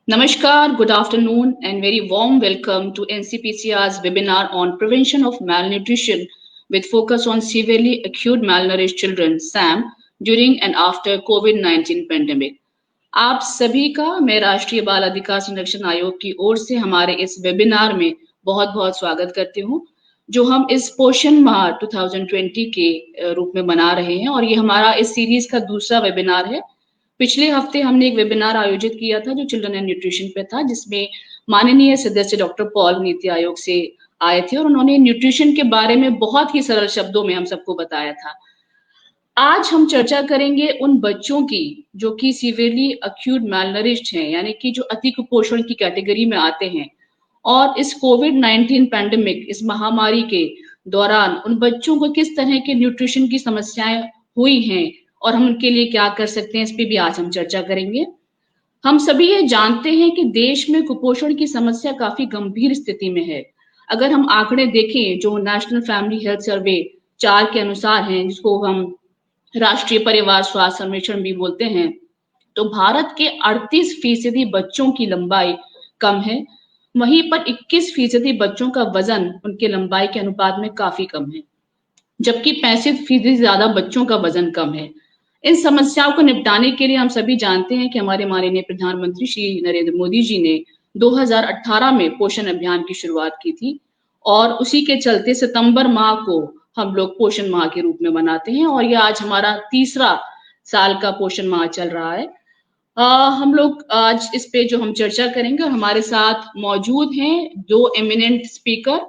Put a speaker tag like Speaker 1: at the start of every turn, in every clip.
Speaker 1: Namaskar, good afternoon, and very warm welcome to NCPCR's webinar on prevention of malnutrition with focus on severely acute malnourished children, SAM, during and after COVID-19 pandemic. आप सभी का मैं राष्ट्रीय बाल अधिकार संरक्षण आयोग की ओर से हमारे इस वेबिनार में बहुत बहुत स्वागत करती हूँ, जो हम इस पोषण माह 2020 के रूप में मना रहे हैं और ये हमारा इस सीरीज का दूसरा वेबिनार है। पिछले हफ्ते हमने एक वेबिनार आयोजित किया था जो चिल्ड्रन एंड न्यूट्रिशन पे था, जिसमें माननीय सदस्य डॉक्टर पॉल नीति आयोग से आए थे और उन्होंने न्यूट्रिशन के बारे में बहुत ही सरल शब्दों में हम सबको बताया था। आज हम चर्चा करेंगे उन बच्चों की जो कि सीवियरली अक्यूट मैलनरिश्ड हैं, यानी कि जो अति कुपोषण की कैटेगरी में आते हैं, और इस कोविड-19 पैंडेमिक, इस महामारी के दौरान उन बच्चों को किस तरह के न्यूट्रिशन की समस्याएं हुई हैं और हम उनके लिए क्या कर सकते हैं, इस पे भी आज हम चर्चा करेंगे। हम सभी ये जानते हैं कि देश में कुपोषण की समस्या काफी गंभीर स्थिति में है। अगर हम आंकड़े देखें जो नेशनल फैमिली हेल्थ सर्वे 4 के अनुसार हैं, जिसको हम राष्ट्रीय परिवार स्वास्थ्य सर्वेक्षण भी बोलते हैं, तो भारत के 38% बच्चों की लंबाई कम है, वहीं पर 21% बच्चों का वजन उनके लंबाई के अनुपात में काफी कम है, जबकि 65% ज्यादा बच्चों का वजन कम है। इन समस्याओं को निपटाने के लिए हम सभी जानते हैं कि हमारे माननीय प्रधानमंत्री श्री नरेंद्र मोदी जी ने 2018 में पोषण अभियान की शुरुआत की थी और उसी के चलते सितंबर माह को हम लोग पोषण माह के रूप में मनाते हैं और ये आज हमारा तीसरा साल का पोषण माह चल रहा है। हम लोग आज इस पे जो हम चर्चा करेंगे और हमारे साथ मौजूद हैं दो एमिनेंट स्पीकर।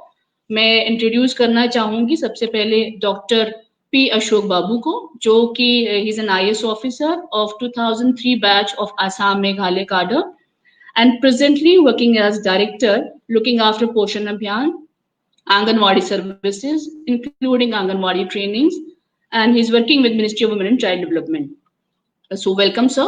Speaker 1: मैं इंट्रोड्यूस करना चाहूंगी सबसे पहले डॉक्टर पी अशोक बाबू को, जो कि he is an IAS officer of 2003 batch of Assam Meghalaya cadre and presently working as director looking after Poshan Abhiyan, Anganwadi services, including Anganwadi trainings, and he's working with Ministry of Women and Child Development. So welcome, sir.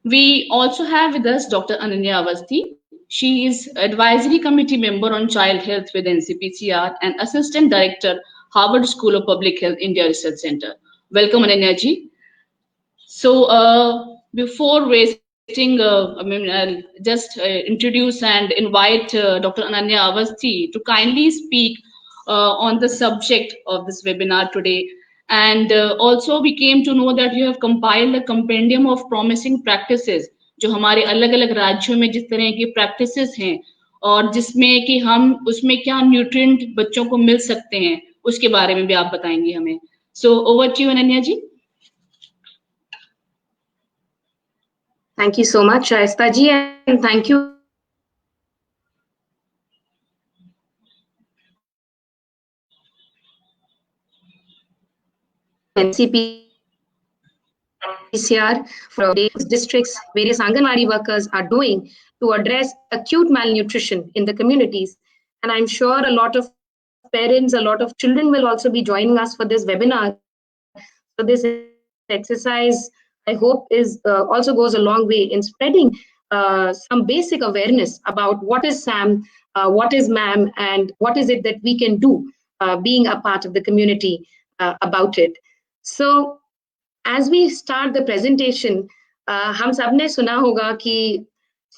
Speaker 1: We also have with us Dr. Ananya Avasthi. She is Advisory Committee Member on Child Health with NCPCR and Assistant Director, Harvard School of Public Health, India Research Center. Welcome, Ananya ji. So before wasting, I'll just introduce and invite Dr. Ananya Avasthi to kindly speak on the subject of this webinar today. And also we came to know that you have compiled a compendium of promising practices, जो हमारे अलग अलग राज्यों में जिस तरह की practices हैं और जिसमें कि हम उसमें क्या न्यूट्रिएंट बच्चों को मिल सकते हैं, उसके बारे में भी आप बताएंगे हमें. So over to you, Ananya ji.
Speaker 2: Thank you so much, Shaista ji, and thank you NCPCR for districts, various Anganwadi workers are doing to address acute malnutrition in the communities. And I'm sure a lot of parents, a lot of children will also be joining us for this webinar. So this exercise, I hope, is also goes a long way in spreading some basic awareness about what is SAM, what is MAM, and what is it that we can do being a part of the community about it. So as we start the presentation, हम सब ने सुना होगा कि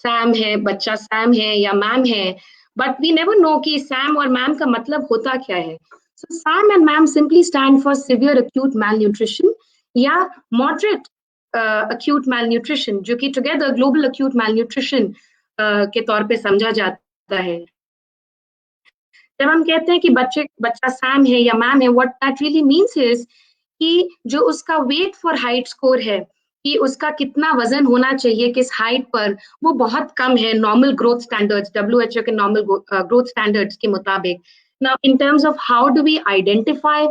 Speaker 2: SAM है, बच्चा SAM है या MAM है, but we never know कि SAM और MAM का मतलब होता क्या है. So SAM and MAM simply stand for severe acute malnutrition या moderate acute malnutrition, जो कि together global acute malnutrition के तौर पे समझा जाता है. जब हम कहते हैं कि बच्चा SAM है या MAM है, what that really means is कि जो उसका वेट फॉर हाइट स्कोर है, कि उसका कितना वजन होना चाहिए किस हाइट पर, वो बहुत कम है नॉर्मल ग्रोथ स्टैंडर्ड्स, WHO के नॉर्मल ग्रोथ स्टैंडर्ड्स के मुताबिक. Now in terms of how do we identify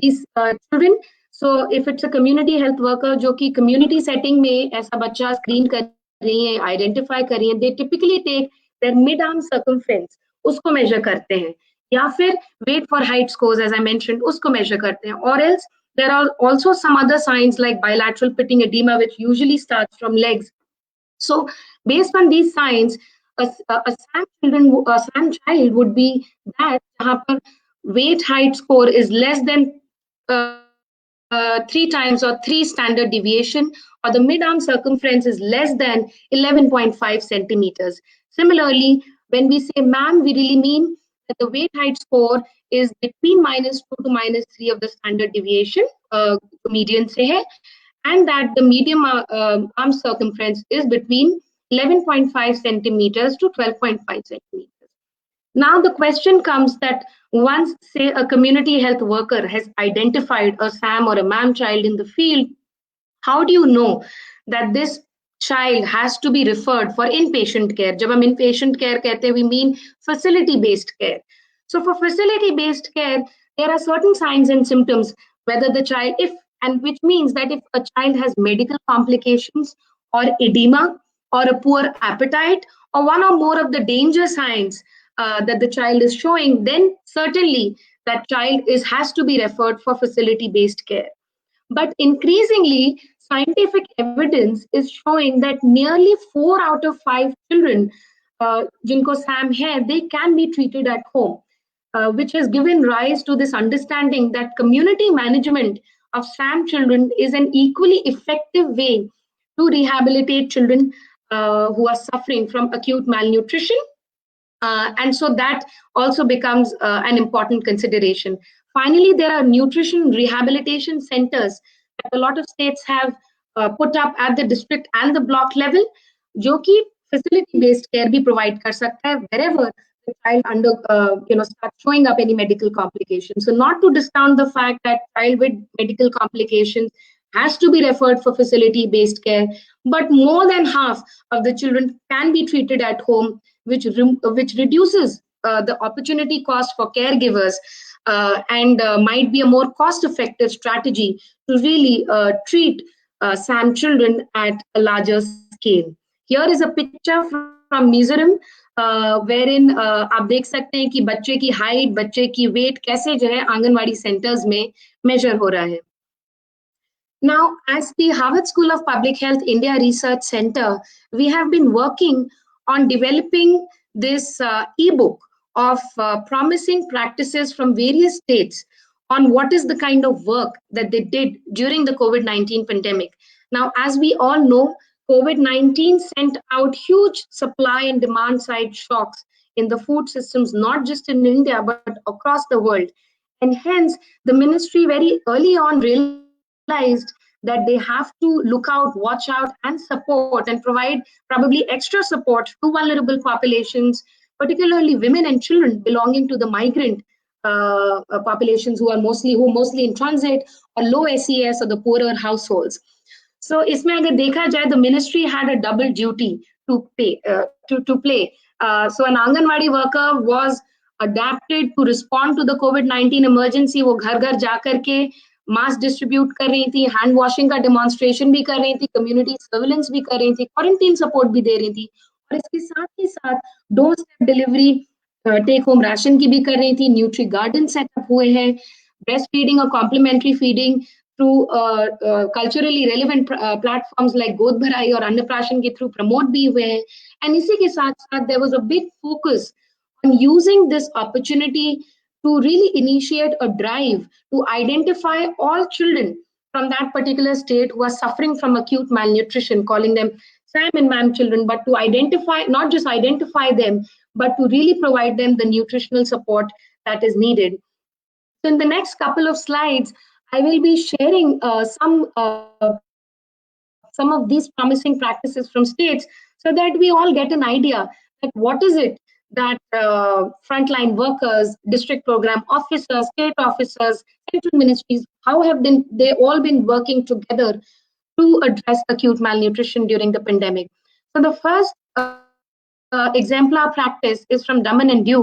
Speaker 2: these children, so if it's a community health worker जो कि community setting में ऐसा बच्चा स्क्रीन कर रही है, आइडेंटिफाई कर रही है, they typically take their mid arm circumference, उसको मेजर करते हैं, या फिर weight for height scores as I mentioned उसको मेजर करते हैं, or else there are also some other signs like bilateral pitting edema which usually starts from legs. So based on these signs, a SAM child would be that जहाँ पर weight height score is less than 3 times or 3 standard deviation, or the mid-arm circumference is less than 11.5 centimeters. Similarly, when we say ma'am, we really mean that the weight height score is between -2 to -3 of the standard deviation, median se hai, and that the medium arm circumference is between 11.5 centimeters to 12.5 centimeters. Now the question comes that once, say, a community health worker has identified a SAM or a MAM child in the field, how do you know that this child has to be referred for inpatient care? जब हम inpatient care कहते हैं, we mean facility-based care. So for facility-based care, there are certain signs and symptoms, whether the child, if, and which means that if a child has medical complications or edema or a poor appetite or one or more of the danger signs that the child is showing, then certainly that child has to be referred for facility-based care. But increasingly, scientific evidence is showing that nearly 4 out of 5 children jinko SAM hai, they can be treated at home, which has given rise to this understanding that community management of SAM children is an equally effective way to rehabilitate children who are suffering from acute malnutrition. And so that also becomes an important consideration. Finally, there are nutrition rehabilitation centers that a lot of states have put up at the district and the block level, जो कि facility-based care भी provide कर सकता है wherever the child starts showing up any medical complications. So not to discount the fact that child with medical complications has to be referred for facility-based care, but more than half of the children can be treated at home, which reduces the opportunity cost for caregivers and might be a more cost-effective strategy to really treat SAM children at a larger scale. Here is a picture from Mizoram, wherein आप देख सकते हैं कि बच्चे की height, बच्चे की wait कैसे जो है आंगनवाड़ी सेंटर्स में मेजर हो रहा है. Now, as the Harvard School of Public Health India Research Center, we have been working on developing this ebook of promising practices from various states on what is the kind of work that they did during the COVID-19 pandemic. Now, as we all know, COVID-19 sent out huge supply and demand side shocks in the food systems, not just in India, but across the world. And hence, the ministry very early on realized that they have to look out, watch out, and support and provide probably extra support to vulnerable populations, particularly women and children belonging to the migrant populations who are mostly in transit or low SES or the poorer households. So इसमें अगर देखा जाए, the ministry had a double duty to play. So an Anganwadi worker was adapted to respond to the COVID-19 emergency. वो घर घर जा करके mask distribute कर रही थी, हैंड वॉशिंग का डेमोन्स्ट्रेशन भी कर रही थी, कम्युनिटी सर्विलेंस भी कर रही थी, क्वारंटीन सपोर्ट भी दे रही थी, और इसके साथ ही साथ door step delivery, take home ration की भी कर रही थी. न्यूट्री गार्डन सेटअप हुए हैं, ब्रेस्ट फीडिंग और complementary feeding through culturally relevant platforms like Godh Bharai और अन्नप्राशन के थ्रू प्रमोट भी हुए हैं. एंड इसी के साथ साथ there was a big focus on using this opportunity to really initiate a drive to identify all children from that particular state who are suffering from acute malnutrition, calling them SAM and MAM children, but to identify, not just identify them, but to really provide them the nutritional support that is needed. So in the next couple of slides, I will be sharing some of these promising practices from states so that we all get an idea that what is it that frontline workers, district program officers, state officers, central ministries, how have they all been working together to address acute malnutrition during the pandemic. So the first exemplar practice is from Daman and Diu.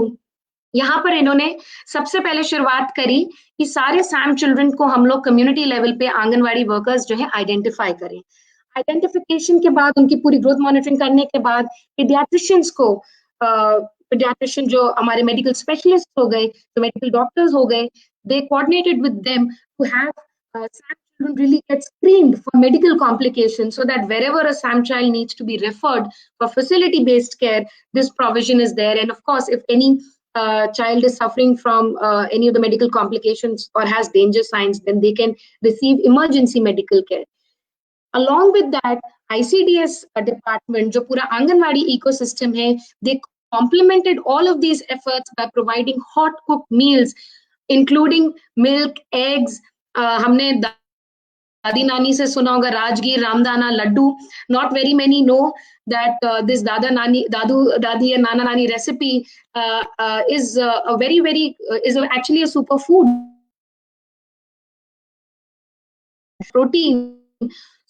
Speaker 2: यहाँ पर इन्होंने सबसे पहले शुरुआत करी कि सारे SAM children को हम लोग कम्युनिटी लेवल पे आंगनवाड़ी वर्कर्स जो है आइडेंटिफाई करें. आइडेंटिफिकेशन के बाद उनकी पूरी ग्रोथ मॉनिटरिंग करने के बाद पीडियाट्रिशियंस को pediatrician जो हमारे medical specialists हो गए, जो medical doctors हो गए, they coordinated with them to have SAM children really get screened for medical complications so that wherever a SAM child needs to be referred for facility-based care, this provision is there. And of course, if any child is suffering from any of the medical complications or has danger signs, then they can receive emergency medical care. Along with that, ICDS department, जो पूरा anganwadi ecosystem है, they complemented all of these efforts by providing hot cooked meals, including milk, eggs. हमने दादी नानी से सुना होगा राजगीर, रामदाना, laddu. Not very many know that this dadi and nana nani recipe is a very actually a superfood protein.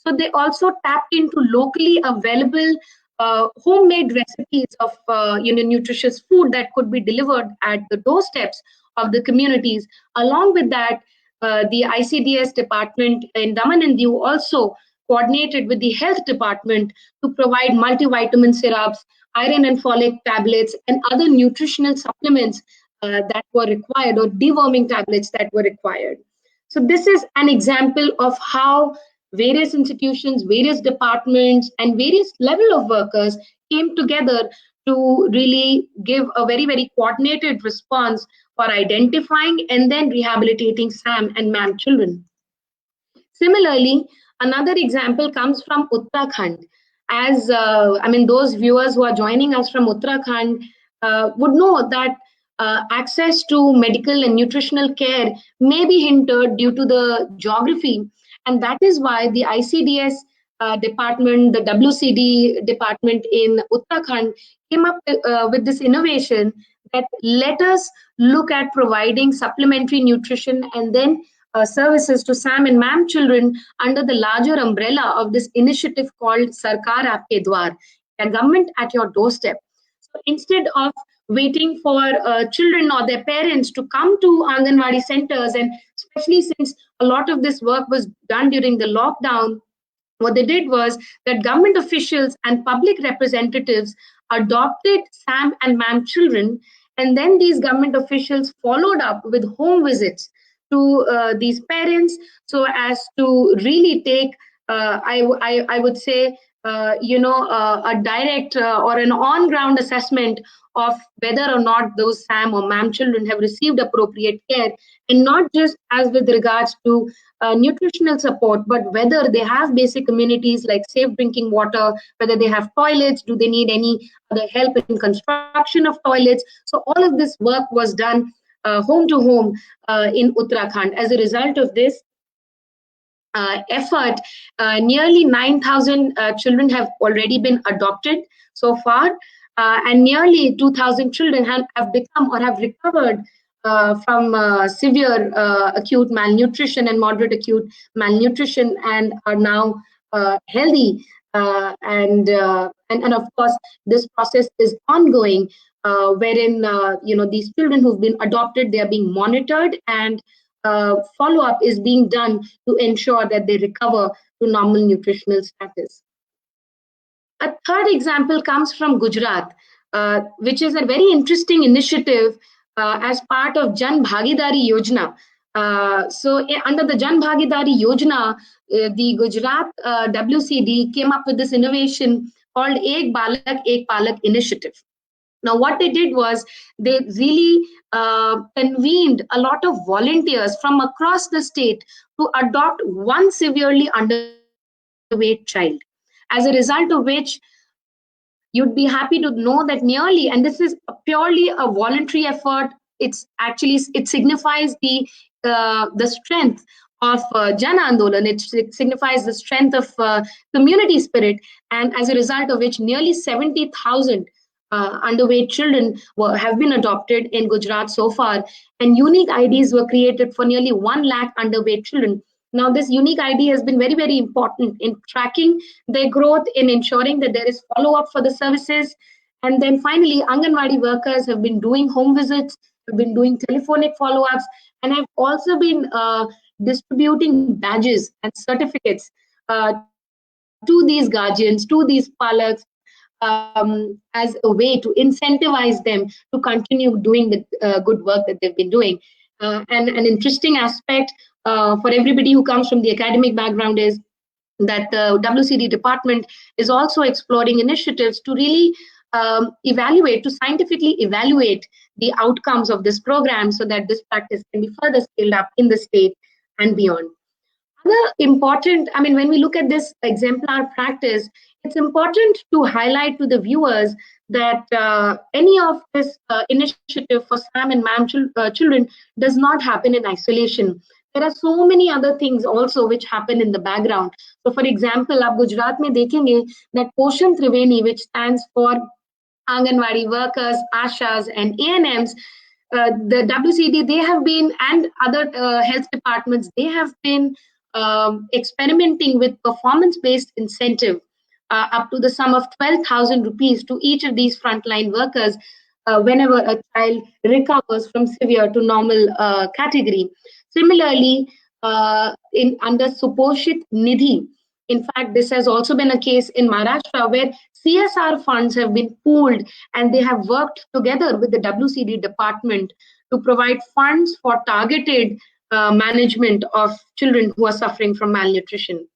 Speaker 2: So they also tapped into locally available homemade recipes of nutritious food that could be delivered at the doorsteps of the communities. Along with that, the ICDS department in Daman and Diu also coordinated with the health department to provide multivitamin syrups, iron and folic tablets, and other nutritional supplements that were required, or deworming tablets that were required. So this is an example of how various institutions, various departments, and various level of workers came together to really give a very coordinated response for identifying and then rehabilitating SAM and MAM children. Similarly, another example comes from Uttarakhand. As those viewers who are joining us from Uttarakhand would know that access to medical and nutritional care may be hindered due to the geography. And that is why the ICDS department, the WCD department in Uttarakhand came up with this innovation that let us look at providing supplementary nutrition and then services to SAM and MAM children under the larger umbrella of this initiative called Sarkar Aapke Dwar, a government at your doorstep. So instead of waiting for children or their parents to come to Anganwadi centers, and especially since a lot of this work was done during the lockdown, what they did was that government officials and public representatives adopted SAM and MAM children, and then these government officials followed up with home visits to these parents so as to really take, I would say, a direct or an on-ground assessment of whether or not those SAM or MAM children have received appropriate care, and not just as with regards to nutritional support, but whether they have basic amenities like safe drinking water, whether they have toilets, do they need any other help in construction of toilets. So all of this work was done home to home in Uttarakhand. As a result of this effort, nearly 9,000 children have already been adopted so far, and nearly 2,000 children have become or have recovered from severe acute malnutrition and moderate acute malnutrition, and are now healthy. And of course, this process is ongoing, wherein these children who've been adopted, they are being monitored, and follow-up is being done to ensure that they recover to normal nutritional status. A third example comes from Gujarat, which is a very interesting initiative as part of Jan Bhagidari Yojana. So under the Jan Bhagidari Yojana, the Gujarat WCD came up with this innovation called Ek Balak Ek Palak initiative. Now, what they did was they really convened a lot of volunteers from across the state to adopt one severely underweight child. As a result of which, you'd be happy to know that nearly, and this is purely a voluntary effort, it signifies the strength of Jan Andolan, it signifies the strength of community spirit, and as a result of which nearly 70,000 underweight children have been adopted in Gujarat so far, and unique IDs were created for nearly 1 lakh underweight children. Now, this unique ID has been very important in tracking their growth, in ensuring that there is follow-up for the services. And then finally, Anganwadi workers have been doing home visits, have been doing telephonic follow-ups, and have also been distributing badges and certificates to these guardians, to these palaks, as a way to incentivize them to continue doing the good work that they've been doing. And an interesting aspect for everybody who comes from the academic background is that the WCD department is also exploring initiatives to really scientifically evaluate the outcomes of this program so that this practice can be further scaled up in the state and beyond. Another important, I mean, when we look at this exemplar practice, it's important to highlight to the viewers that any of this initiative for SAM and MAM children does not happen in isolation. There are so many other things also which happen in the background. So, for example, आप गुजरात में देखेंगे that Poshan Triveni, which stands for Anganwadi workers, Ashas, and ANMs, the WCD, they have been, and other health departments, they have been experimenting with performance-based incentive up to the sum of 12,000 rupees to each of these frontline workers whenever a child recovers from severe to normal category. Similarly, under Suposhit Nidhi, in fact, this has also been a case in Maharashtra where CSR funds have been pooled and they have worked together with the WCD department to provide funds for targeted management of children who are suffering from malnutrition.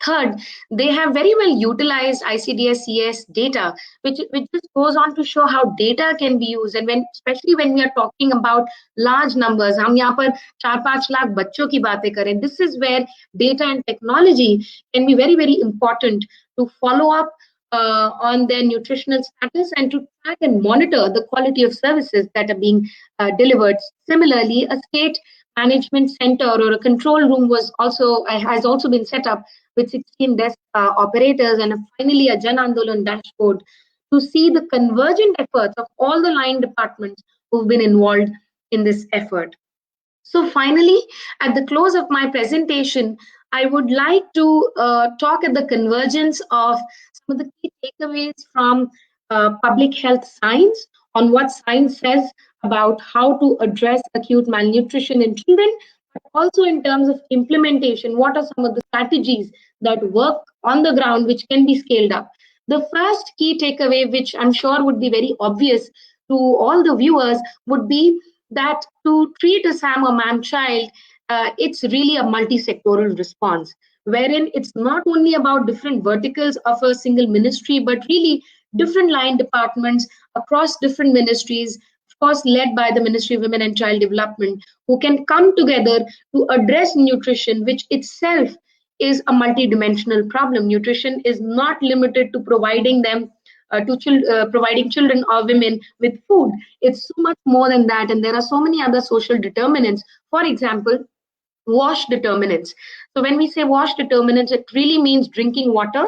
Speaker 2: Third, they have very well utilized ICDS-CS data, which just goes on to show how data can be used. And especially when we are talking about large numbers, हम यहाँ पर 4-5 लाख बच्चों की बातें करें, this is where data and technology can be very, very important to follow up on their nutritional status and to track and monitor the quality of services that are being delivered. Similarly, a state management center or a control room has also been set up with 16 desk operators and finally a Jan Andolan dashboard to see the convergent efforts of all the line departments who've been involved in this effort. So finally, at the close of my presentation, I would like to talk at the convergence of some of the key takeaways from public health science on what science says about how to address acute malnutrition in children, but also in terms of implementation, what are some of the strategies that work on the ground which can be scaled up. The first key takeaway, which I'm sure would be very obvious to all the viewers, would be that to treat a SAM or MAM child, it's really a multi-sectoral response, wherein it's not only about different verticals of a single ministry, but really different line departments across different ministries, of course led by the Ministry of Women and Child Development, who can come together to address nutrition, which itself is a multi-dimensional problem. Nutrition is not limited to providing them providing children or women with food. It's so much more than that, and there are so many other social determinants. For example, WASH determinants. So when we say WASH determinants, it really means drinking water.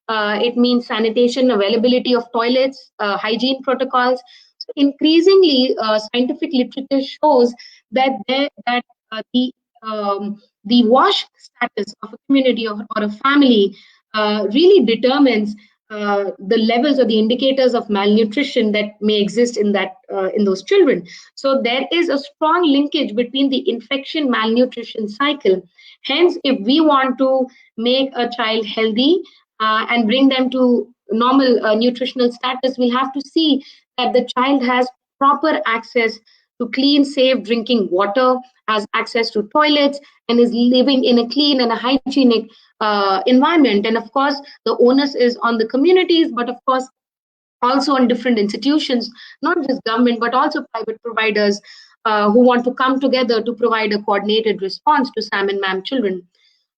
Speaker 2: It means sanitation, availability of toilets, hygiene protocols. So increasingly, scientific literature shows that the WASH status of a community or a family really determines the levels or the indicators of malnutrition that may exist in those children. So there is a strong linkage between the infection malnutrition cycle. Hence, if we want to make a child healthy and bring them to normal nutritional status, we'll have to see that the child has proper access to clean, safe drinking water, has access to toilets, and is living in a clean and a hygienic environment. And of course, the onus is on the communities, but of course, also on different institutions, not just government, but also private providers who want to come together to provide a coordinated response to SAM and MAM children.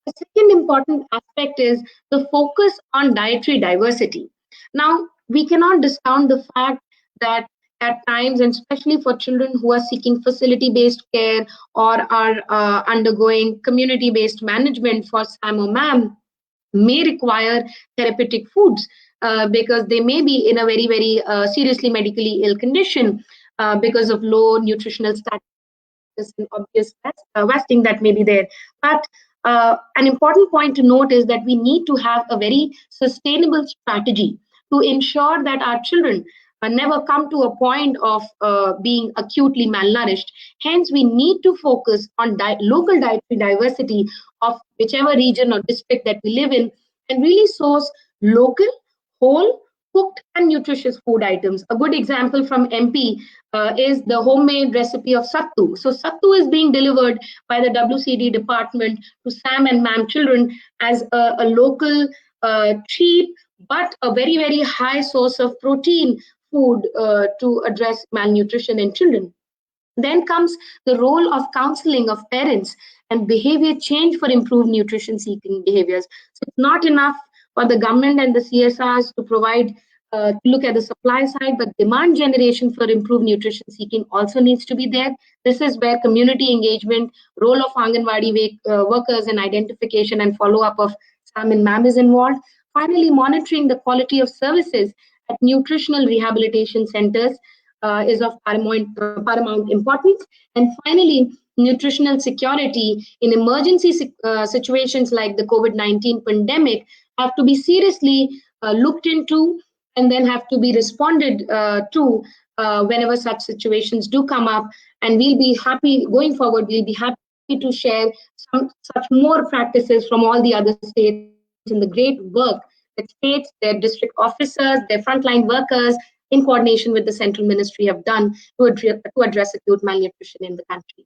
Speaker 2: The second important aspect is the focus on dietary diversity. Now, we cannot discount the fact that at times, and especially for children who are seeking facility-based care or are undergoing community-based management for SAM or MAM, may require therapeutic foods because they may be in a very, very seriously medically ill condition because of low nutritional status and obvious wasting that may be there. But an important point to note is that we need to have a very sustainable strategy to ensure that our children never come to a point of being acutely malnourished. Hence, we need to focus on local dietary diversity of whichever region or district that we live in and really source local, whole, cooked and nutritious food items. A good example from MP is the homemade recipe of sattu. So sattu is being delivered by the WCD department to SAM and MAM children as a local, cheap, but a very, very high source of protein food to address malnutrition in children. Then comes the role of counseling of parents and behavior change for improved nutrition seeking behaviors. So it's not enough for the government and the CSRs to provide, look at the supply side, but demand generation for improved nutrition seeking also needs to be there. This is where community engagement, role of Anganwadi workers and identification and follow up of SAM and MAM is involved. Finally, monitoring the quality of services at nutritional rehabilitation centers is of paramount importance. And finally, nutritional security in emergency situations like the COVID-19 pandemic have to be seriously looked into and then have to be responded to whenever such situations do come up. And we'll be happy, going forward, we'll be happy to share some such more practices from all the other states in the great work that states, their district officers, their frontline workers, in coordination with the central ministry, have done to address acute malnutrition in the country.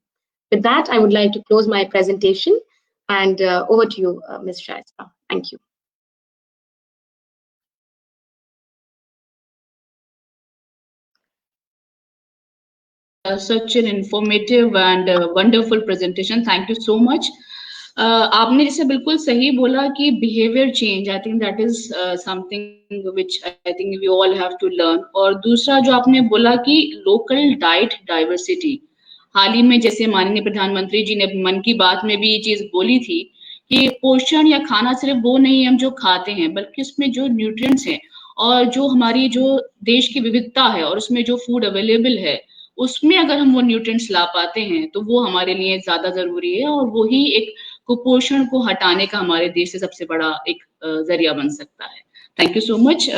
Speaker 2: With that, I would like to close my presentation, and over to you, Ms. Shaista. Thank you.
Speaker 1: Such an informative and wonderful presentation. Thank you so much. आपने जैसे बिल्कुल सही बोला कि behavior change, I think that is something which I think we all have to learn. और दूसरा जो आपने बोला कि local diet diversity, हाल ही में जैसे माननीय प्रधानमंत्री जी ने मन की बात में भी ये चीज बोली थी कि पोषण या खाना सिर्फ वो नहीं हम जो खाते हैं, बल्कि उसमें जो न्यूट्रिएंट्स हैं और जो हमारी जो देश की विविधता है और उसमें जो फूड अवेलेबल है, उसमें अगर हम वो न्यूट्रिएंट्स ला पाते हैं तो वो हमारे लिए ज्यादा जरूरी है और वही एक कुपोषण को हटाने का हमारे देश से सबसे बड़ा एक जरिया बन सकता है। Thank you so much.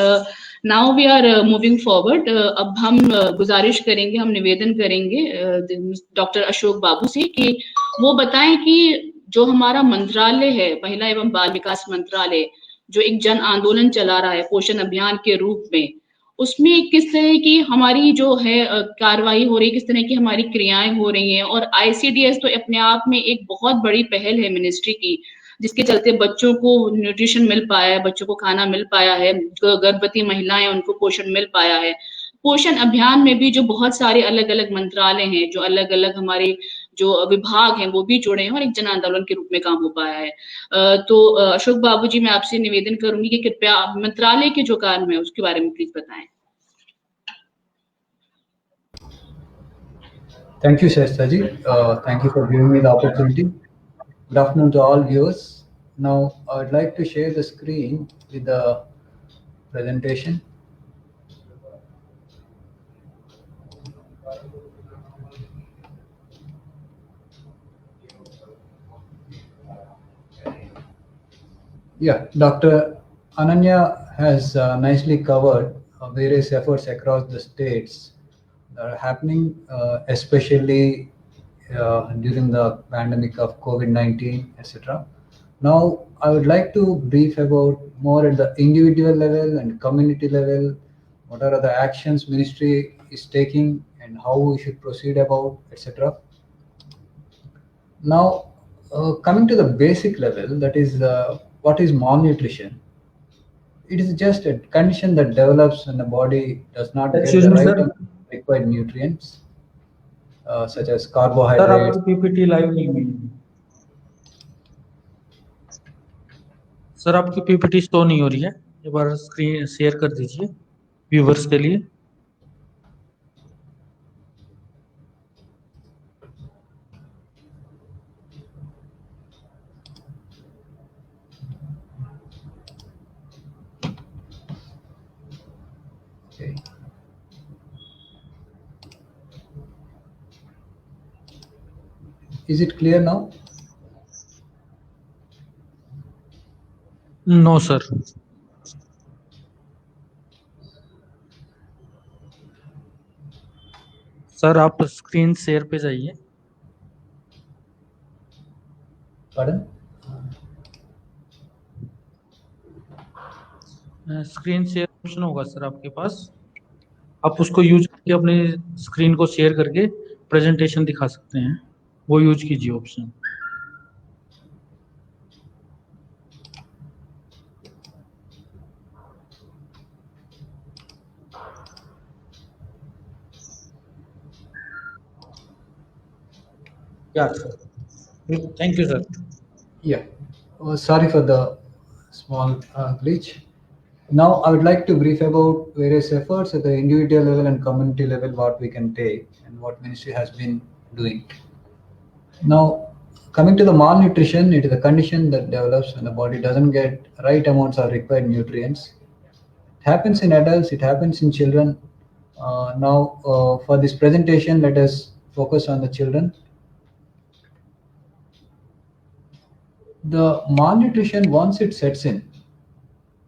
Speaker 1: Now we are moving forward. अब हम गुजारिश करेंगे, हम निवेदन करेंगे डॉक्टर अशोक बाबू से कि वो बताएं कि जो हमारा मंत्रालय है, महिला एवं बाल विकास मंत्रालय, जो एक जन आंदोलन चला रहा है पोषण अभियान के रूप में, उसमें किस तरह की हमारी जो है कार्रवाई हो रही है, किस तरह की हमारी क्रियाएं हो रही हैं। और आईसीडीएस तो अपने आप में एक बहुत बड़ी पहल है मिनिस्ट्री की, जिसके चलते बच्चों को न्यूट्रिशन मिल पाया है, बच्चों को खाना मिल पाया है, जो गर्भवती महिलाएं उनको पोषण मिल पाया है। पोषण अभियान में भी जो बहुत सारे अलग अलग मंत्रालय हैं, जो अलग अलग हमारे जो विभाग हैं, वो भी जुड़े हैं और एक जन आंदोलन के रूप में काम हो पाया है। तो अशोक बाबू जी, मैं आपसे निवेदन करूंगी कि कृपया मंत्रालय के जो कार्य है उसके बारे में प्लीज बताएं।
Speaker 3: Thank you, Shaista ji. Thank you for giving me the opportunity. Good afternoon to all viewers. Now, I would like to share the screen with the presentation. Yeah, Dr. Ananya has nicely covered various efforts across the states that are happening, especially during the pandemic of COVID-19, etc. Now, I would like to brief about more at the individual level and community level, what are the actions ministry is taking and how we should proceed about, etc. Now, coming to the basic level, that is what is malnutrition? It is just a condition that develops when the body does not get
Speaker 4: Excuse
Speaker 3: the
Speaker 4: me,
Speaker 3: right
Speaker 4: sir.
Speaker 3: amount of required nutrients, such as
Speaker 4: sir
Speaker 3: carbohydrates.
Speaker 4: आपकी PPT live नहीं हुई। Sir आपकी PPT show नहीं हो रही है, एक बार screen share कर दीजिए व्यूवर्स के लिए।
Speaker 3: Okay. Is it clear now?
Speaker 4: No sir. Sir आप स्क्रीन शेयर पे जाइए।
Speaker 3: Pardon?
Speaker 4: स्क्रीन शेयर ऑप्शन होगा सर आपके पास, आप उसको यूज करके अपने स्क्रीन को शेयर करके प्रेजेंटेशन दिखा सकते हैं, वो यूज कीजिए option. Yeah, sir. Thank you, sir.
Speaker 3: Yeah. Sorry for the small glitch. Now, I would like to brief about various efforts at the individual level and community level, what we can take and what ministry has been doing. Now, coming to the malnutrition, it is a condition that develops when the body doesn't get right amounts of required nutrients. It happens in adults, it happens in children. Now, for this presentation, let us focus on the children. The malnutrition, once it sets in,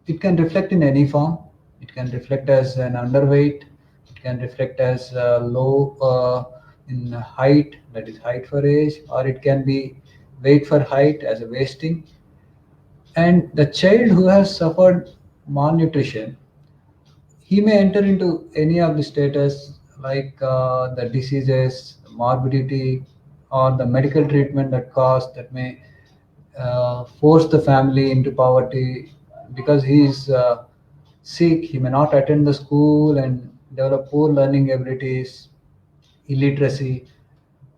Speaker 3: it can reflect in any form. It can reflect as an underweight. It can reflect as low in height, that is height for age, or it can be weight for height as a wasting. And the child who has suffered malnutrition, he may enter into any of the status like the diseases, morbidity, or the medical treatment that may force the family into poverty because he is sick. He may not attend the school and develop poor learning abilities, illiteracy,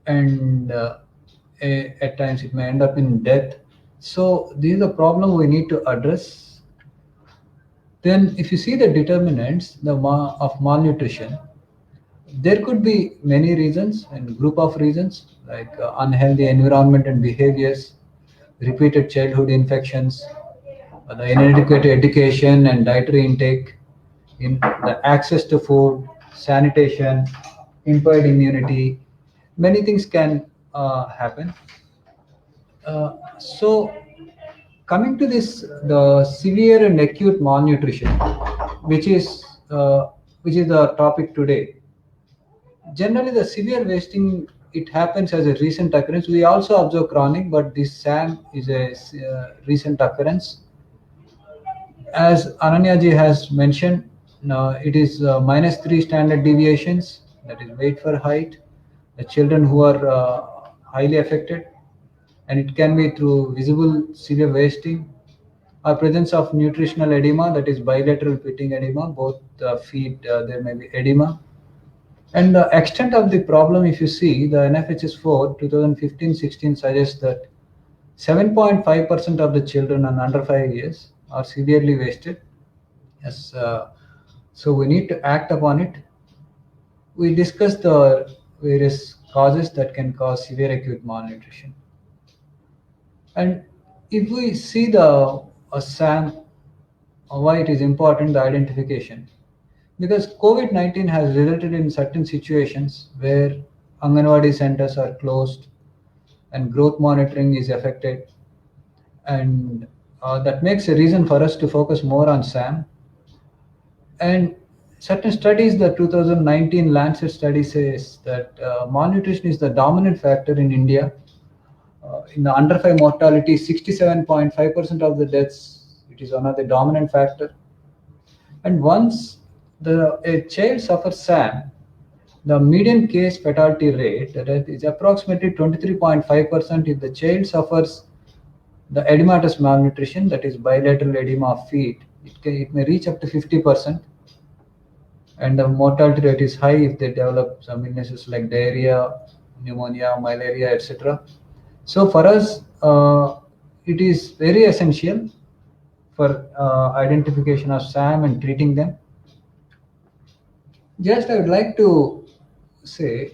Speaker 3: and at times it may end up in death. So this is a problem we need to address. Then, if you see the determinants of malnutrition, there could be many reasons and group of reasons like unhealthy environment and behaviors, repeated childhood infections, the inadequate education and dietary intake, in the access to food, sanitation, impaired immunity, many things can happen. So coming to this, the severe and acute malnutrition, which is uh, which is the topic today. Generally, the severe wasting, it happens as a recent occurrence. We also observe chronic, but this SAM is a recent occurrence. As Ananya ji has mentioned, it is -3 standard deviations, that is weight for height. The children who are highly affected, and it can be through visible severe wasting or presence of nutritional edema, that is bilateral pitting edema, both feet, there may be edema. And the extent of the problem, if you see, the NFHS 4 2015-16 suggests that 7.5% of the children under 5 years are severely wasted. Yes, so we need to act upon it. We discussed the various causes that can cause severe acute malnutrition. And if we see the SAM, why it is important, the identification, because COVID-19 has resulted in certain situations where Anganwadi centers are closed and growth monitoring is affected, and that makes a reason for us to focus more on SAM. And certain studies, the 2019 Lancet study says that malnutrition is the dominant factor in India. In the under 5 mortality, 67.5% of the deaths, it is one of the dominant factor. And once a child suffers SAM, the median case fatality rate, that is approximately 23.5%. If the child suffers the edematous malnutrition, that is bilateral edema of feet, it may reach up to 50%. And the mortality rate is high if they develop some illnesses like diarrhea, pneumonia, malaria, etc. So for us, it is very essential for identification of SAM and treating them. Just I would like to say,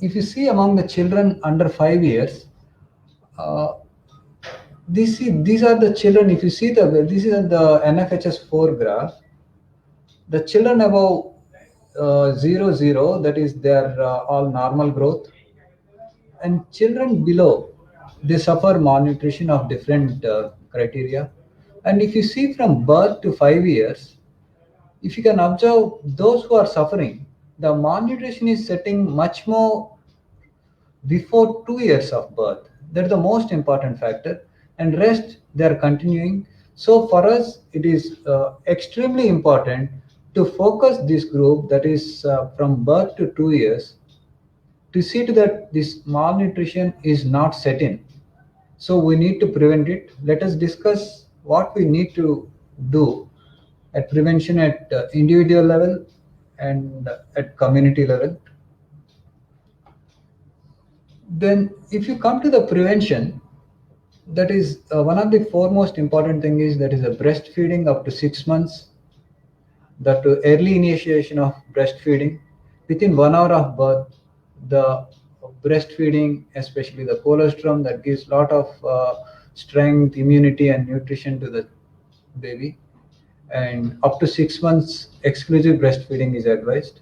Speaker 3: if you see among the children under 5 years, uh, these are the children. If you see this is the NFHS 4 graph. The children above 0, that is their all normal growth, and children below, they suffer malnutrition of different criteria. And if you see from birth to 5 years, if you can observe those who are suffering, the malnutrition is setting much more before 2 years of birth. That's the most important factor, and rest they are continuing. So for us, it is extremely important to focus this group, that is from birth to 2 years, to see to that this malnutrition is not set in. So we need to prevent it. Let us discuss what we need to do at prevention at individual level and at community level. Then if you come to the prevention, that is one of the foremost important thing is that is a breastfeeding up to 6 months, that early initiation of breastfeeding within 1 hour of birth, the breastfeeding, especially the colostrum, that gives lot of strength, immunity, and nutrition to the baby. And up to 6 months, exclusive breastfeeding is advised.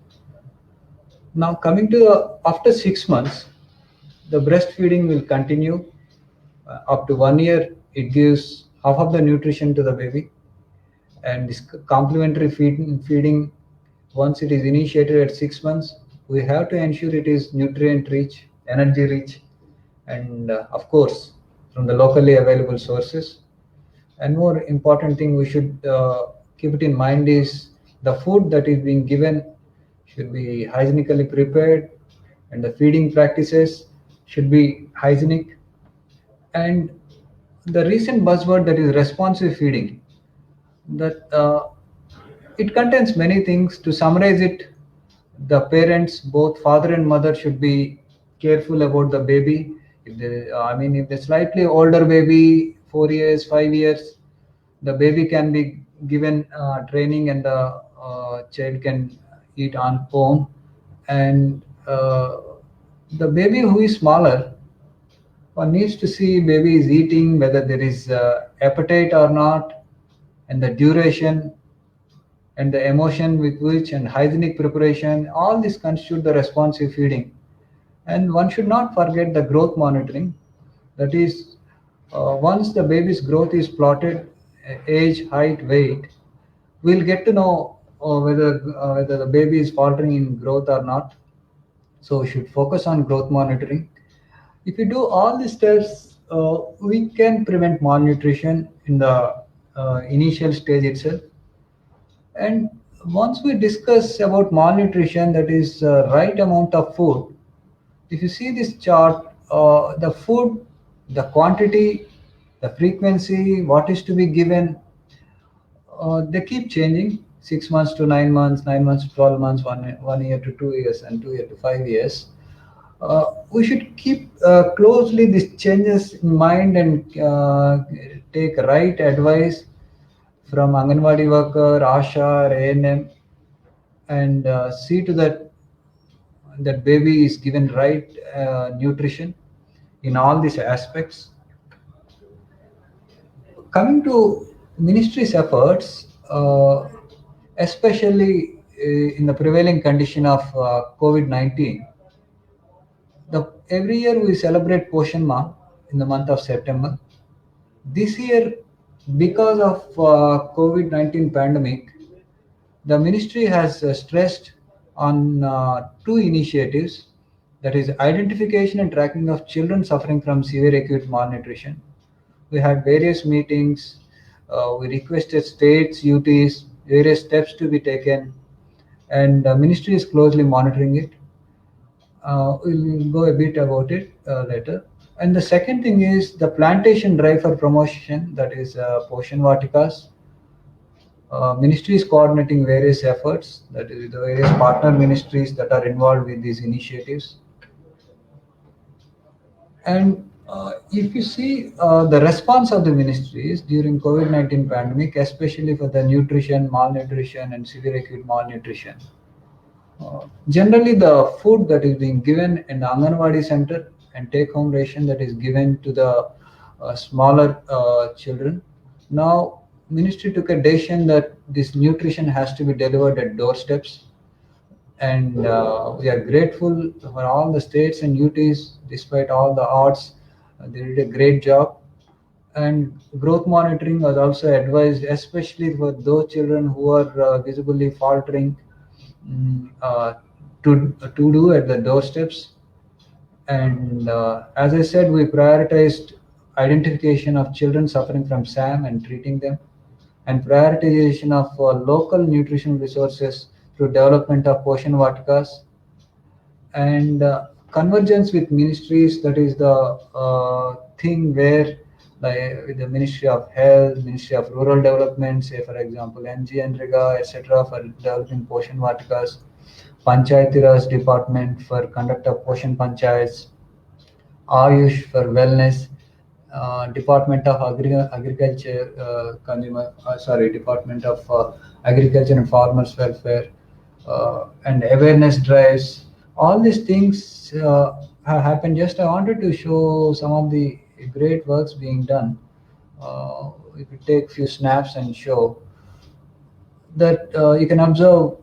Speaker 3: Now, coming to after 6 months, the breastfeeding will continue up to 1 year. It gives half of the nutrition to the baby, and this complementary feeding, once it is initiated at 6 months, we have to ensure it is nutrient rich, energy rich, and of course from the locally available sources. And more important thing we should keep it in mind is the food that is being given should be hygienically prepared, and the feeding practices should be hygienic. And the recent buzzword, that is responsive feeding, that it contains many things. To summarize it, the parents, both father and mother, should be careful about the baby. If they, if the slightly older baby, 4 years, 5 years, the baby can be given training, and the child can eat on own. And the baby who is smaller, one needs to see baby is eating, whether there is appetite or not, and the duration, and the emotion with which, and hygienic preparation, all this constitute the responsive feeding. And one should not forget the growth monitoring. That is, once the baby's growth is plotted, age, height, weight, we'll get to know whether the baby is faltering in growth or not. So we should focus on growth monitoring. If we do all these steps, we can prevent malnutrition in the initial stage itself. And once we discuss about malnutrition, that is right amount of food. If you see this chart, the food, the quantity, the frequency, what is to be given, they keep changing. 6 months to 9 months, 9 months to 12 months, 1 year to 2 years, and 2 years to 5 years. We should keep closely these changes in mind, and take right advice from Anganwadi worker, ASHA, or ANM, and see to that baby is given right nutrition in all these aspects. Coming to ministry's efforts, especially in the prevailing condition of COVID-19, every year we celebrate Poshan Month in the month of September. This year, because of COVID-19 pandemic, the ministry has stressed on two initiatives, that is identification and tracking of children suffering from severe acute malnutrition. We had various meetings. We requested states, UTs, various steps to be taken, and the ministry is closely monitoring it. We'll go a bit about it later. And the second thing is the plantation drive for promotion, that is Poshan Vatikas. Ministry is coordinating various efforts, that is the various partner ministries that are involved with these initiatives. And if you see the response of the ministries during COVID-19 pandemic, especially for the nutrition, malnutrition, and severe acute malnutrition, generally the food that is being given in the Anganwadi center and take-home ration that is given to the smaller children. Now, ministry took a decision that this nutrition has to be delivered at doorsteps. And we are grateful for all the states and UTs, despite all the odds. They did a great job. And growth monitoring was also advised, especially for those children who are visibly faltering, to do at the doorsteps. And as I said, we prioritized identification of children suffering from SAM and treating them, and prioritization of local nutrition resources through development of Poshan Vatikas, and convergence with ministries. That is the thing where, like with the Ministry of Health, Ministry of Rural Development, say for example NGNREGA, etc., for developing Poshan Vatikas, Panchayati Raj Department for conduct of Poshan Panchayats, Ayush for wellness, Department of Agriculture, Department of Agriculture and Farmers Welfare, and awareness drives. All these things have happened. Just I wanted to show some of the great works being done. We could take few snaps and show that you can observe.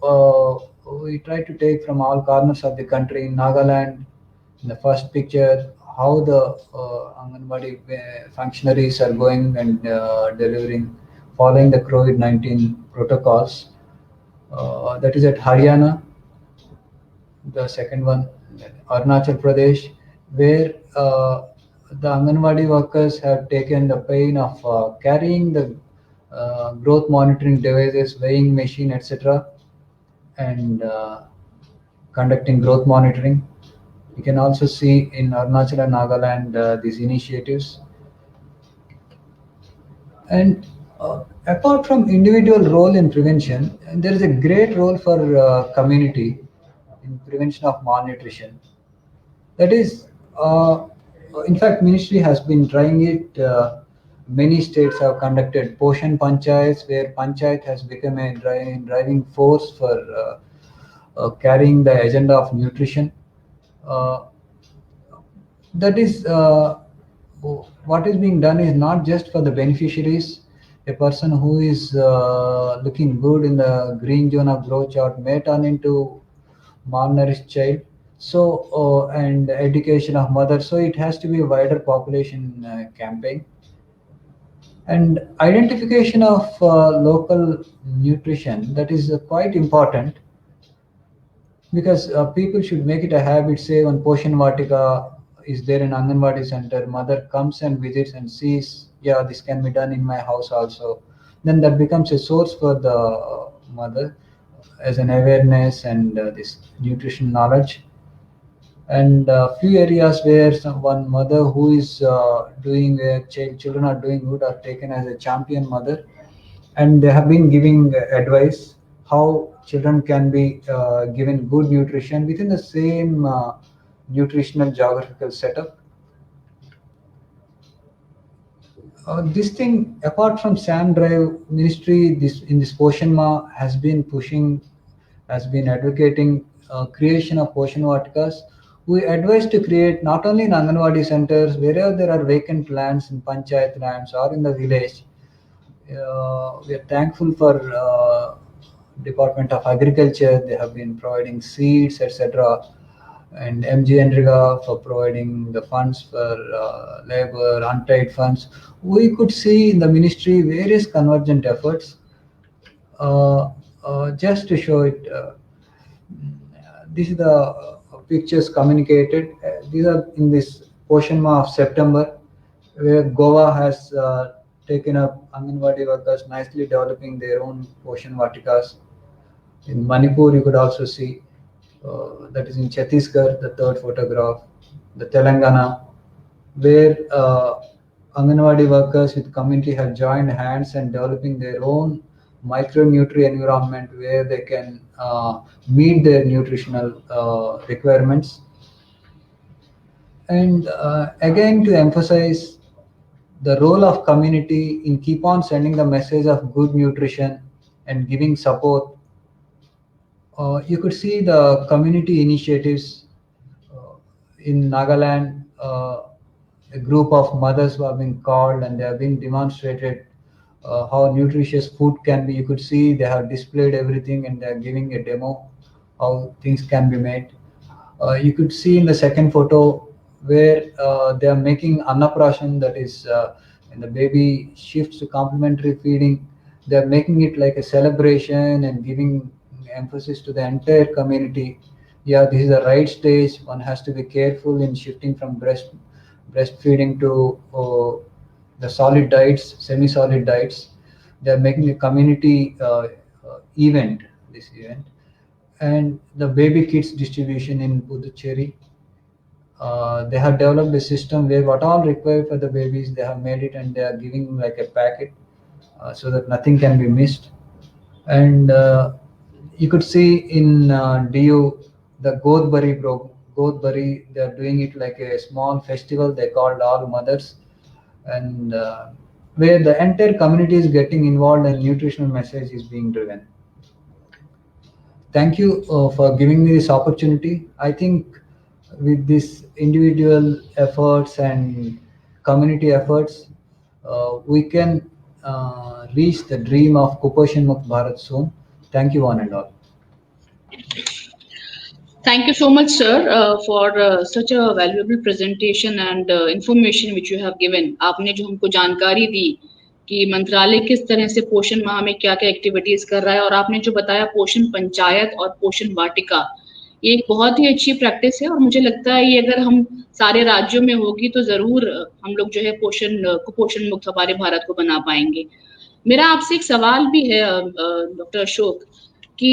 Speaker 3: We try to take from all corners of the country. In Nagaland, in the first picture, how the Anganwadi functionaries are going and delivering, following the COVID-19 protocols. That is at Haryana. The second one, Arunachal Pradesh, where the Anganwadi workers have taken the pain of carrying the growth monitoring devices, weighing machine, etc., and conducting growth monitoring. You can also see in Arunachal and Nagaland these initiatives. And apart from individual role in prevention, there is a great role for community in prevention of malnutrition. That is, in fact, ministry has been trying it. Many states have conducted Poshan Panchayats, where Panchayat has become a driving force for carrying the agenda of nutrition. That is, what is being done is not just for the beneficiaries. A person who is looking good in the green zone of growth chart may turn into malnourished child. So, and education of mother. So it has to be a wider population campaign. And identification of local nutrition, that is quite important, because people should make it a habit. Say when Poshan Vatika is there in Anganwadi center, mother comes and visits and sees, yeah, this can be done in my house also. Then that becomes a source for the mother as an awareness and this nutrition knowledge. And a few areas where one mother who is doing children are doing good are taken as a champion mother, and they have been giving advice how children can be given good nutrition within the same nutritional geographical setup. This thing, apart from SAM Drive, ministry in this Poshan Ma has been pushing, has been advocating creation of Poshan Vatikas. We advise to create not only in Anganwadi centers, wherever there are vacant lands in Panchayat lands or in the village. We are thankful for Department of Agriculture. They have been providing seeds, etc., and MG Enriga for providing the funds for labor, untied funds. We could see in the ministry various convergent efforts. Just to show it, this is the pictures communicated. These are in this Poshan Ma of September, where Goa has taken up Anganwadi workers nicely developing their own Poshan Vatikas. In Manipur, you could also see, that is in Chhattisgarh, the third photograph, the Telangana, where Anganwadi workers with community have joined hands and developing their own micronutrient environment where they can meet their nutritional requirements. And again, to emphasize the role of community in keep on sending the message of good nutrition and giving support. You could see the community initiatives in Nagaland. A group of mothers who have been called and they have been demonstrated how nutritious food can be. You could see they have displayed everything and they are giving a demo how things can be made. You could see in the second photo where they are making annaprashan, that is when the baby shifts to complementary feeding. They are making it like a celebration and giving emphasis to the entire community. Yeah, this is the right stage. One has to be careful in shifting from breastfeeding to the solid diets, semi-solid diets. They are making a community event, this event. And the baby kits distribution in Puducherry. They have developed a system where what all required for the babies, they have made it and they are giving like a packet so that nothing can be missed. And you could see in DU the Godbari Godbari, they are doing it like a small festival. They called all mothers, and where the entire community is getting involved and nutritional message is being driven. Thank you for giving me this opportunity. I think with this individual efforts and community efforts, we can reach the dream of Kuposhan Mukt Bharat soon. Thank you, one and all.
Speaker 1: Thank you so much, sir, for such a valuable presentation and information which you have given. आपने जो हमको जानकारी दी कि मंत्रालय किस तरह से पोषण माह में क्या क्या एक्टिविटीज कर रहा है, और आपने जो बताया पोषण पंचायत और पोषण वाटिका, ये एक बहुत ही अच्छी प्रैक्टिस है, और मुझे लगता है ये अगर हम सारे राज्यों में होगी तो जरूर हम लोग जो है कुपोषण मुक्त हमारे भारत को बना पाएंगे। मेरा आपसे एक सवाल भी है डॉक्टर अशोक, कि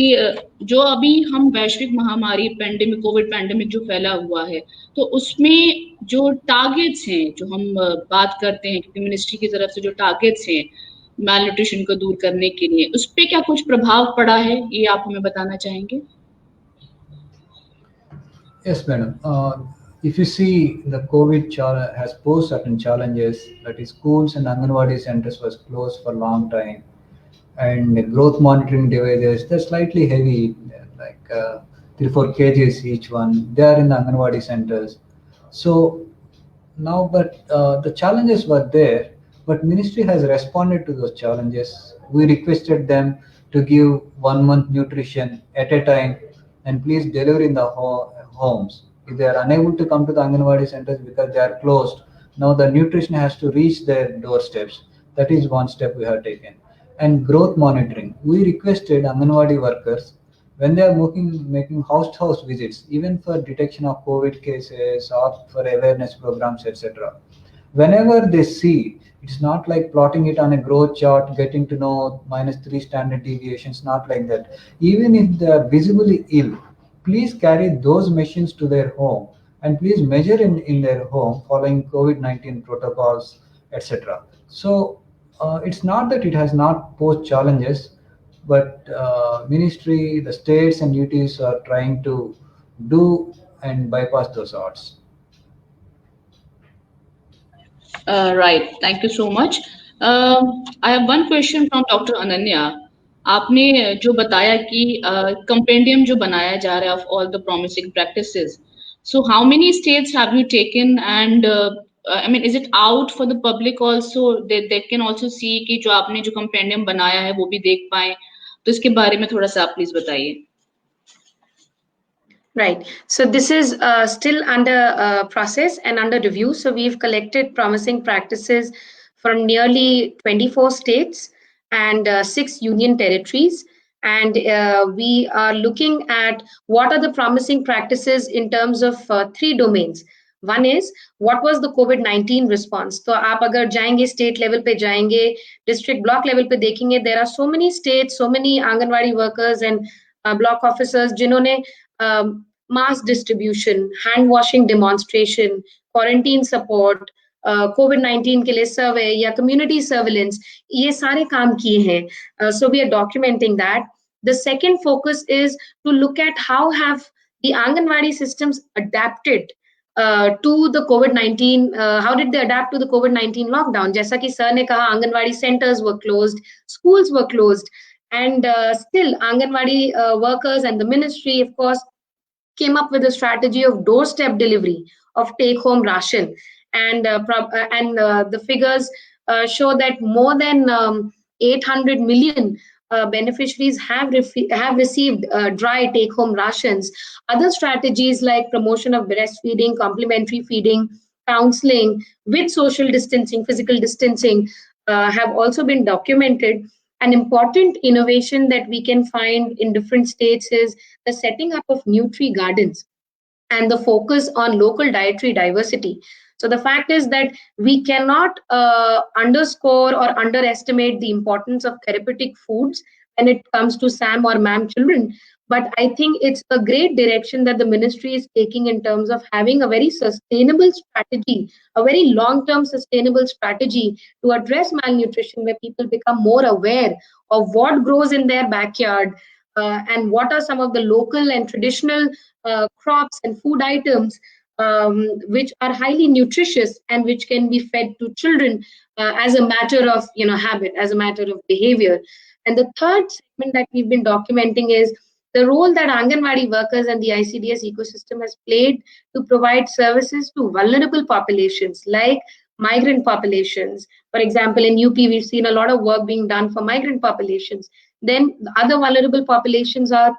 Speaker 1: जो अभी हम वैश्विक महामारी पेंडेमिक कोविड पेंडेमिक जो फैला हुआ है, तो उसमें जो टारगेट्स हैं, जो हम बात करते हैं कि मिनिस्ट्री की तरफ से जो टारगेट्स हैं मैल न्यूट्रिशन को दूर करने के लिए, उस पर क्या कुछ प्रभाव पड़ा है, ये आप हमें बताना चाहेंगे?
Speaker 3: Yes, madam. If you see, the COVID has posed certain challenges. That is, schools and Anganwadi centers was closed for a long time, and the growth monitoring devices, they're slightly heavy, like 3-4 kgs each one. They are in the Anganwadi centers. So now, but the challenges were there, but ministry has responded to those challenges. We requested them to give 1 month nutrition at a time, and please deliver in the homes. If they are unable to come to the Anganwadi centers because they are closed, now the nutrition has to reach their doorsteps. That is one step we have taken. And growth monitoring, we requested Anganwadi workers, when they are making house-to-house visits, even for detection of COVID cases or for awareness programs, etc. Whenever they see, it's not like plotting it on a growth chart, getting to know -3 standard deviations, not like that. Even if they are visibly ill, please carry those machines to their home and please measure in their home following COVID-19 protocols, etc. So it's not that it has not posed challenges, but ministry, the states and UTs are trying to do and bypass those odds.
Speaker 1: Right. Thank you so much. I have one question from Dr. Ananya. आपने जो बताया कि compendium जो बनाया जा रहा है of all the promising practices. So how many states have you taken, and I mean, is it out for the public also? They can also see कि जो आपने जो compendium बनाया है वो भी देख पाए, तो इसके बारे में थोड़ा सा आप प्लीज बताइए।
Speaker 2: Right. So this is still under process and under review. So we've collected promising practices from nearly 24 states and 6 union territories. And we are looking at what are the promising practices in terms of 3 domains. One is, what was the COVID-19 response? So आप अगर जाएंगे state level पे जाएंगे, district block level पे देखेंगे, there are so many states, so many anganwadi workers and block officers जिन्होंने mass distribution, hand washing demonstration, quarantine support, COVID-19 के लिए सर्वे या community surveillance, ये सारे काम किए हैं. So we are documenting that. The second focus is to look at how have the Anganwadi systems adapted to the COVID-19, how did they adapt to the COVID-19 lockdown? जैसा कि sir ने कहा, Anganwadi centers were closed, schools were closed, and still Anganwadi workers and the ministry, of course, came up with a strategy of doorstep delivery of take-home ration, and the figures show that more than 800 million beneficiaries have received dry take-home rations. Other strategies like promotion of breastfeeding, complementary feeding, counseling with social distancing, physical distancing have also been documented. An important innovation that we can find in different states is the setting up of Nutri Gardens and the focus on local dietary diversity. So the fact is that we cannot underscore or underestimate the importance of therapeutic foods when it comes to SAM or MAM children. But I think it's a great direction that the ministry is taking in terms of having a very sustainable strategy, a very long-term sustainable strategy to address malnutrition, where people become more aware of what grows in their backyard, and what are some of the local and traditional crops and food items which are highly nutritious and which can be fed to children as a matter of habit, as a matter of behavior. And the third segment that we've been documenting is the role that Anganwadi workers and the ICDS ecosystem has played to provide services to vulnerable populations like migrant populations. For example, in UP, we've seen a lot of work being done for migrant populations. Then the other vulnerable populations are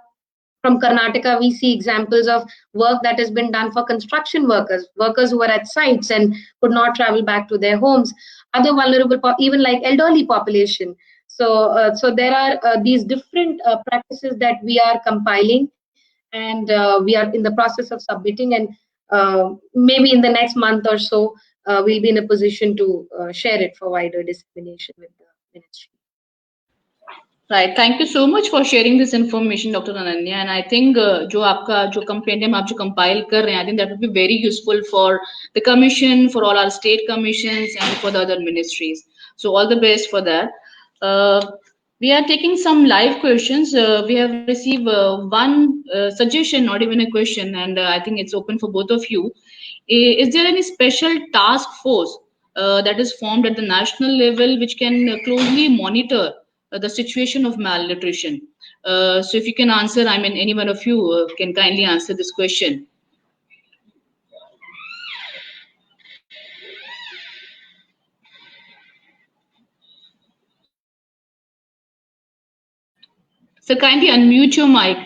Speaker 2: from Karnataka. We see examples of work that has been done for construction workers, workers who were at sites and could not travel back to their homes. Other vulnerable, even like elderly population. So there are these different practices that we are compiling, and we are in the process of submitting. And maybe in the next month or so, we'll be in a position to share it for wider dissemination with the ministry.
Speaker 1: Right. Thank you so much for sharing this information, Dr. Ananya. And I think जो compendium आप जो compile कर रहे हैं, I think that would be very useful for the commission, for all our state commissions, and for the other ministries. So all the best for that. We are taking some live questions. We have received one suggestion, not even a question, and I think it's open for both of you. Is there any special task force that is formed at the national level which can closely monitor the situation of malnutrition? So if you can answer, I mean, any one of you can kindly answer this question. So kindly unmute your mic.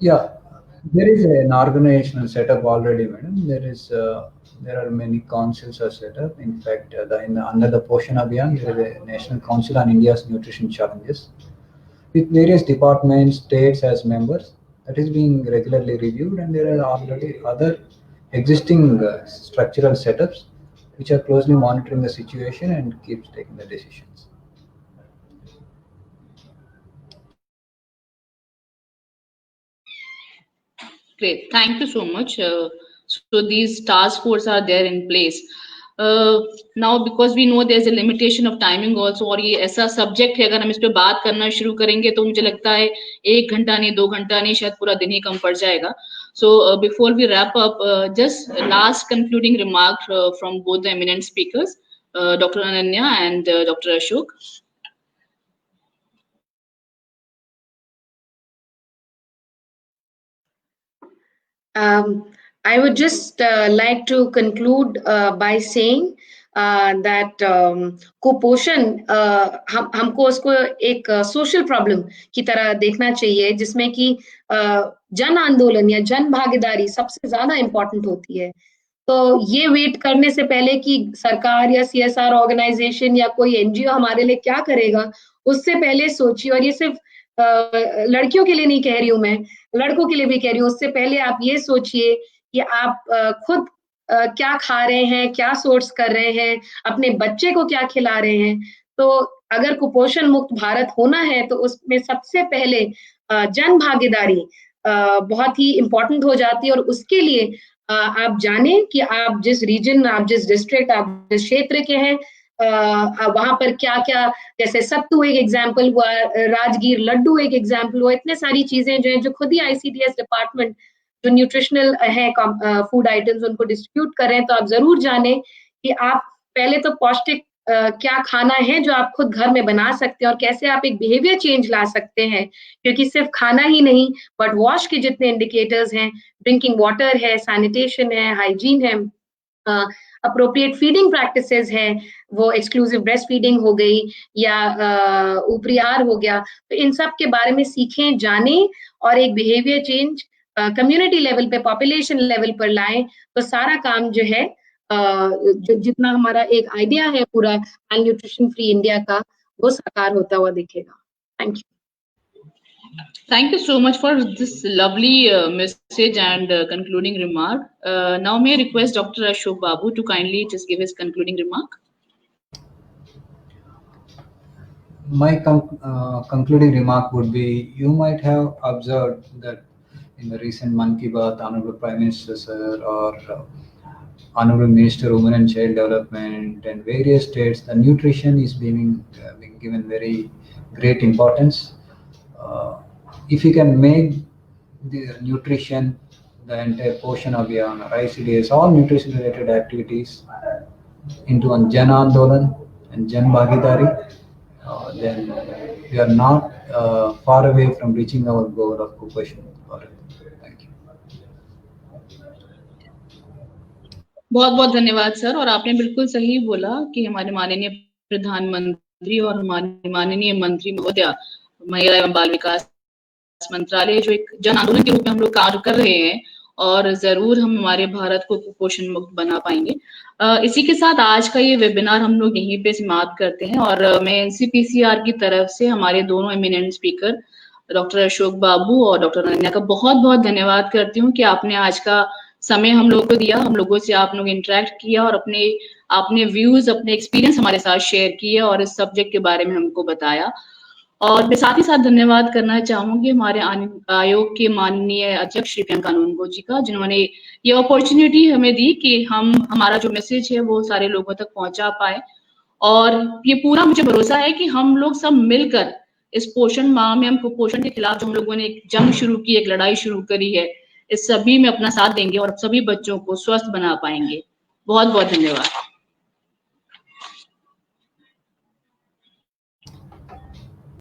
Speaker 3: Yeah, there is an organizational setup already, madam. There are many councils are set up. In fact, under the Poshan Abhiyan, there is a National Council on India's Nutrition Challenges, with various departments, states as members. That is being regularly reviewed, and there are already other existing structural setups which are closely monitoring the situation and keeps taking the decisions.
Speaker 1: Great, thank you so much. So these task force are there in place. Now because we know there's a limitation of timing also, और ये ऐसा subject है, अगर हम इस पे बात करना शुरू करेंगे तो मुझे लगता है 1 घंटा नहीं, 2 घंटा नहीं, शायद पूरा दिन ही कम पड़ जाएगा. So before we wrap up, just last concluding remark from both the eminent speakers, Dr. Ananya and Dr. Ashok.
Speaker 2: I would just like to conclude by saying that कुपोषण हमको उसको एक सोशल प्रॉब्लम की तरह देखना चाहिए, जिसमें कि जन आंदोलन या जन भागीदारी सबसे ज्यादा इम्पोर्टेंट होती है. तो ये वेट करने से पहले कि सरकार या CSR ऑर्गेनाइजेशन या कोई NGO हमारे लिए क्या करेगा, उससे पहले सोचिए. और ये सिर्फ लड़कियों के लिए नहीं कह रही हूँ मैं, लड़कों के लिए भी कह रही हूँ. उससे पहले आप ये सोचिए कि आप खुद क्या खा रहे हैं, क्या सोर्स कर रहे हैं, अपने बच्चे को क्या खिला रहे हैं. तो अगर कुपोषण मुक्त भारत होना है तो उसमें सबसे पहले जन भागीदारी बहुत ही इम्पोर्टेंट हो जाती है. और उसके लिए आप जाने कि आप जिस रीजन, आप जिस डिस्ट्रिक्ट, आप जिस क्षेत्र के हैं, वहां पर क्या क्या, जैसे सत्तू एक एग्जाम्पल हुआ, राजगीर लड्डू एक एग्जाम्पल हुआ. इतने सारी चीजें जो है, जो खुद ही ICDS डिपार्टमेंट जो न्यूट्रिशनल है फूड आइटम्स उनको डिस्ट्रीब्यूट कर रहे हैं. तो आप जरूर जाने कि आप पहले तो पौष्टिक क्या खाना है जो आप खुद घर में बना सकते हैं, और कैसे आप एक बिहेवियर चेंज ला सकते हैं. क्योंकि सिर्फ खाना ही नहीं, बट वॉश के जितने इंडिकेटर्स हैं, ड्रिंकिंग वाटर है, सैनिटेशन है, हाइजीन है, अप्रोप्रिएट फीडिंग प्रैक्टिसेस है, वो एक्सक्लूसिव ब्रेस्ट फीडिंग हो गई या ऊपरी आहार हो गया. तो इन सब के बारे में सीखें, जाने, और एक बिहेवियर चेंज कम्युनिटी लेवल पे, पॉपुलेशन लेवल पर लाएं. तो सारा काम जो है, जितना हमारा एक आइडिया है पूरा न्यूट्रिशन फ्री इंडिया का, वो साकार होता हुआ दिखेगा. Thank you.
Speaker 1: Thank you so much for this lovely message and concluding remark. Now may I request Dr. Ashok Babu to kindly just give his concluding remark.
Speaker 3: My concluding remark would be, you might have observed that in the recent Mann Ki Baat, Honorable Prime Minister sir or Honorable Minister Women and Child Development and various states, the nutrition is being given very great importance. If you can make the nutrition, the entire portion of ICDS, all nutrition related activities into a Jan Andolan and Jan Bhagidari, then we are not far away from reaching our goal of Kuposhan. Thank you.
Speaker 1: बहुत बहुत धन्यवाद sir. और आपने बिल्कुल सही बोला कि हमारे माननीय प्रधानमंत्री और हमारे माननीय मंत्री महोदया महिला एवं बाल विकास मंत्रालय जो एक जन आंदोलन के रूप में हम लोग कार्य कर रहे हैं, और जरूर हम हमारे भारत को कुपोषण मुक्त बना पाएंगे। इसी के साथ आज का ये वेबिनार हम लोग यहीं पे समाप्त करते हैं। और मैं एनसीपीसीआर की तरफ से हमारे दोनों एमिनेंट स्पीकर डॉक्टर अशोक बाबू और डॉक्टर अनन्या का बहुत बहुत धन्यवाद करती हूँ कि आपने आज का समय हम लोगों को दिया, हम लोगों से आप लोग इंटरेक्ट किया और अपने व्यूज, अपने एक्सपीरियंस हमारे साथ शेयर किए और इस सब्जेक्ट के बारे में हमको बताया। और मैं साथ ही साथ धन्यवाद करना चाहूंगी हमारे आयोग के माननीय अध्यक्ष श्री प्रियंका कानूनगो जी का, जिन्होंने ये अपॉर्चुनिटी हमें दी कि हम हमारा जो मैसेज है वो सारे लोगों तक पहुंचा पाए। और ये पूरा मुझे भरोसा है कि हम लोग सब मिलकर इस पोषण माह में हम कुपोषण के खिलाफ जो हम लोगों ने एक जंग शुरू की, एक लड़ाई शुरू करी है, इस सभी में अपना साथ देंगे और सभी बच्चों को स्वस्थ बना पाएंगे। बहुत बहुत धन्यवाद।